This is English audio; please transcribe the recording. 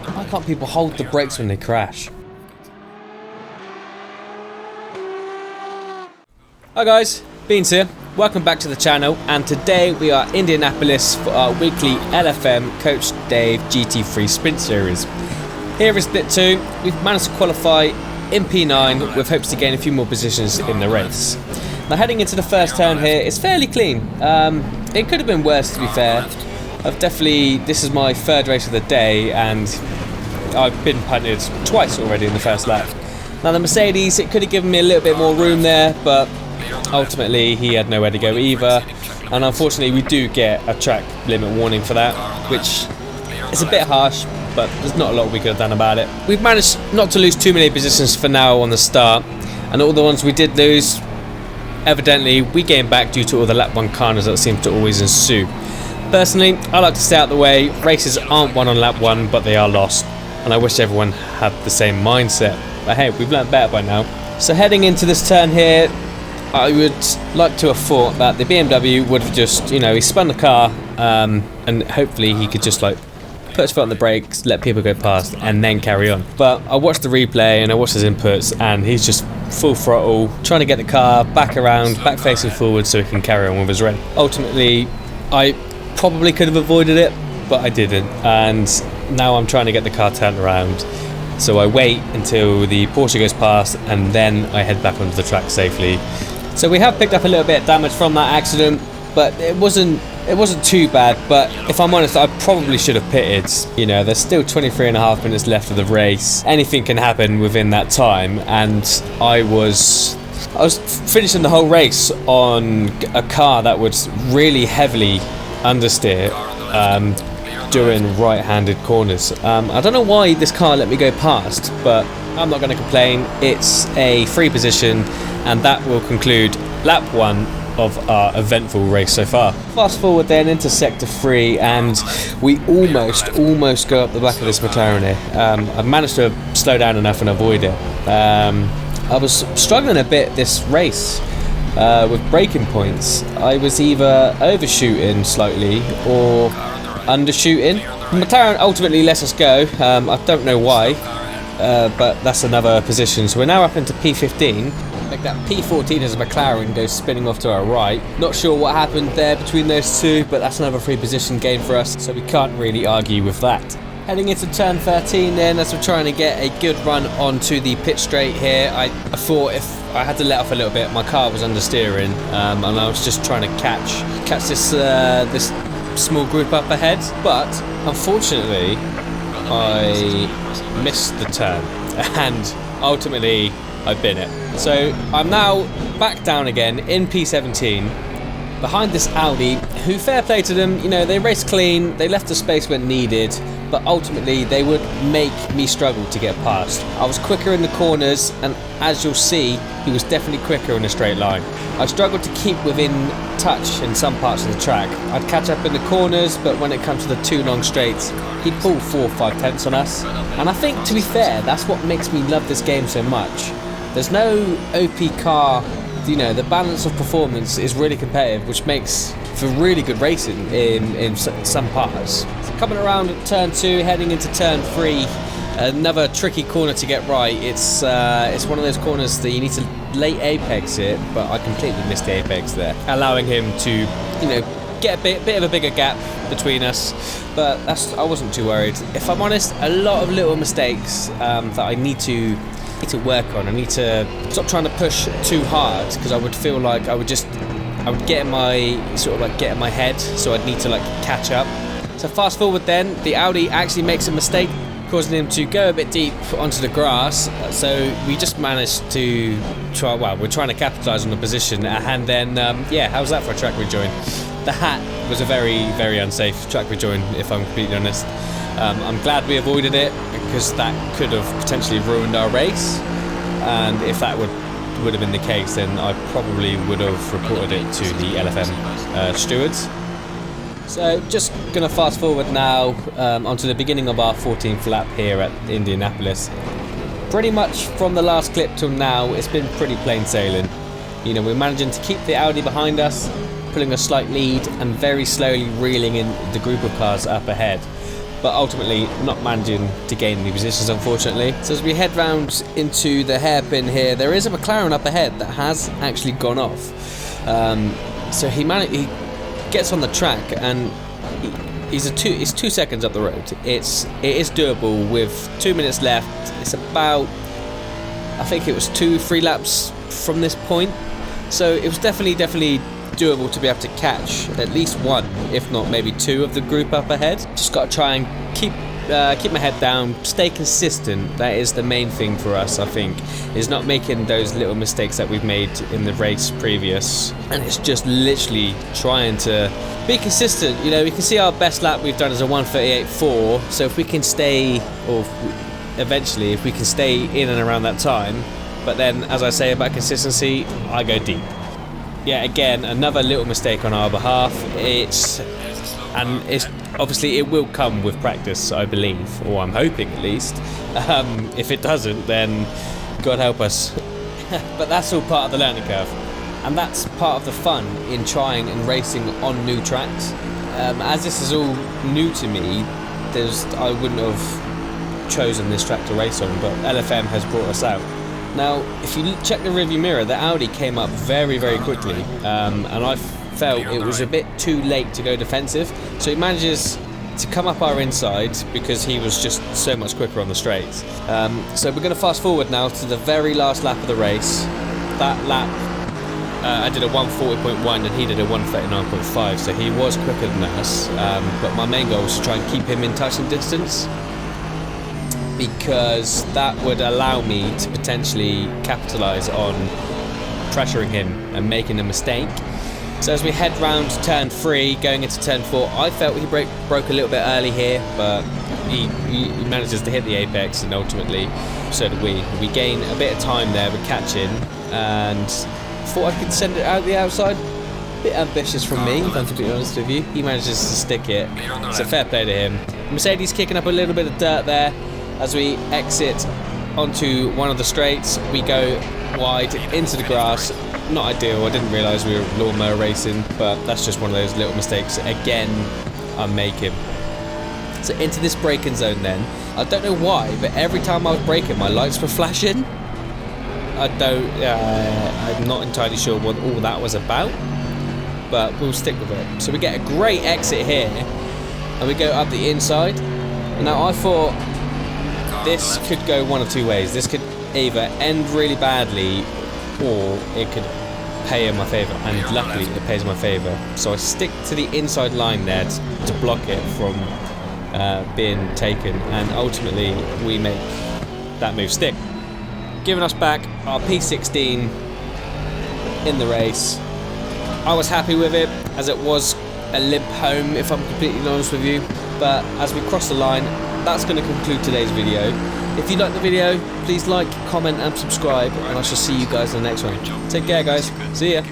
Why can't people hold the brakes when they crash? Hi guys, Beans here. Welcome back to the channel, and today we are Indianapolis for our weekly LFM Coach Dave GT3 Sprint Series. Here is bit 2. We've managed to qualify in P9 with hopes to gain a few more positions in the race. Now heading into the first turn here, it's fairly clean. It could have been worse, to be fair. This is my third race of the day, and I've been punted twice already in the first lap. Now the Mercedes, it could have given me a little bit more room there, but ultimately he had nowhere to go either, and unfortunately we do get a track limit warning for that, which is a bit harsh, but there's not a lot we could have done about it. We've managed not to lose too many positions for now on the start, and all the ones we did lose, evidently we gained back due to all the lap 1 carnage that seem to always ensue. Personally, I like to stay out of the way. Races aren't won on lap 1, but they are lost, and I wish everyone had the same mindset, but hey, we've learnt better by now. So heading into this turn here, I would like to have thought that the BMW would have just, he spun the car, and hopefully he could just like put his foot on the brakes, let people go past, and then carry on. But I watched the replay and I watched his inputs, and he's just full throttle, trying to get the car back around, back facing forward so he can carry on with his race. Ultimately, I probably could have avoided it, but I didn't, and now I'm trying to get the car turned around. So I wait until the Porsche goes past, and then I head back onto the track safely. So we have picked up a little bit of damage from that accident, but it wasn't too bad. But if I'm honest, I probably should have pitted. There's still 23.5 minutes left of the race. Anything can happen within that time, and I was finishing the whole race on a car that would really heavily understeer doing right-handed corners. I don't know why this car let me go past, but I'm not going to complain. It's a free position, and that will conclude lap 1 of our eventful race so far. Fast forward then into sector 3, and we almost go up the back of this Mclaren here. I've managed to slow down enough and avoid it. I was struggling a bit this race with braking points. I was either overshooting slightly or undershooting. McLaren ultimately let us go. I don't know why, but that's another position. So we're now up into P15. Like that P14 as a McLaren goes spinning off to our right. Not sure what happened there between those two, but that's another free position gain for us, so we can't really argue with that. Heading into turn 13 then, as we're trying to get a good run onto the pit straight here, I thought if I had to let off a little bit, my car was understeering, and I was just trying to catch this small group up ahead, but unfortunately I missed the turn, and ultimately I bin it. So I'm now back down again in P17 behind this Audi, who, fair play to them, they raced clean, they left the space when needed, but ultimately they would make me struggle to get past. I was quicker in the corners, and as you'll see, he was definitely quicker in a straight line. I struggled to keep within touch in some parts of the track. I'd catch up in the corners, but when it comes to the 2 long straights, he'd pull 4 or 5 tenths on us. And I think, to be fair, that's what makes me love this game so much. There's no OP car. The balance of performance is really competitive, which makes for really good racing in some parts. So coming around at turn 2, heading into turn 3, another tricky corner to get right. It's one of those corners that you need to late apex it, but I completely missed the apex there, allowing him to get a bit of a bigger gap between us. But I wasn't too worried. If I'm honest, a lot of little mistakes that I need to work on. I need to stop trying to push too hard, because I would feel like I would get in my head, so I'd need to catch up. So fast forward then, the Audi actually makes a mistake, causing him to go a bit deep onto the grass. So we just managed to we're trying to capitalise on the position, and then how's that for a track rejoin? The hat was a very, very unsafe track rejoin, if I'm completely honest. I'm glad we avoided it, because that could have potentially ruined our race, and if that would have been the case, then I probably would have reported it to the LFM stewards. So just going to fast forward now onto the beginning of our 14th lap here at Indianapolis. Pretty much from the last clip till now, it's been pretty plain sailing. We're managing to keep the Audi behind us, pulling a slight lead and very slowly reeling in the group of cars up ahead. but ultimately not managing to gain any positions, unfortunately. So as we head round into the hairpin here, there is a McLaren up ahead that has actually gone off. So he gets on the track, and it's 2 seconds up the road. It is doable with 2 minutes left. It's about, I think it was 2-3 laps from this point. So it was definitely doable to be able to catch at least one, if not maybe two, of the group up ahead. Just got to try and keep my head down, stay consistent. That is the main thing for us, I think, is not making those little mistakes that we've made in the race previous. And it's just literally trying to be consistent. You know, we can see our best lap we've done is a 1:38.4. So if we can stay, or eventually if we can stay in and around that time. But then, as I say about consistency, I go deep. Yeah, again, another little mistake on our behalf. It's obviously it will come with practice, I believe, or I'm hoping at least. If it doesn't, then God help us. But that's all part of the learning curve, and that's part of the fun in trying and racing on new tracks. As this is all new to me, I wouldn't have chosen this track to race on, but LFM has brought us out. Now, if you check the rearview mirror, the Audi came up very quickly, and I felt it was a bit too late to go defensive. So he manages to come up our inside because he was just so much quicker on the straights. So we're going to fast forward now to the very last lap of the race. That lap, I did a 1:40.1 and he did a 1:39.5, so he was quicker than us. But my main goal was to try and keep him in touching distance, because that would allow me to potentially capitalise on pressuring him and making a mistake. So as we head round turn 3, going into turn 4, I felt he broke a little bit early here, but he manages to hit the apex, and ultimately so did we. We gain a bit of time there with catching, and thought I could send it out the outside. Bit ambitious from me, if I'm to be honest with you. He manages to stick it, so fair play to him. Mercedes kicking up a little bit of dirt there. As we exit onto one of the straights, we go wide into the grass. Not ideal. I didn't realise we were lawnmower racing, but that's just one of those little mistakes again I'm making. So into this braking zone then. I don't know why, but every time I was braking, my lights were flashing. I'm not entirely sure what all that was about, but we'll stick with it. So we get a great exit here, and we go up the inside. Now I thought this could go one of two ways. This could either end really badly, or it could pay in my favour, and luckily it pays in my favour. So I stick to the inside line there to block it from being taken, and ultimately we make that move stick, giving us back our P16 in the race. I was happy with it, as it was a limp home, if I'm completely honest with you. But as we cross the line, that's going to conclude today's video. If you like the video, please like, comment and subscribe, and I shall see you guys in the next one. Take care, guys. See ya.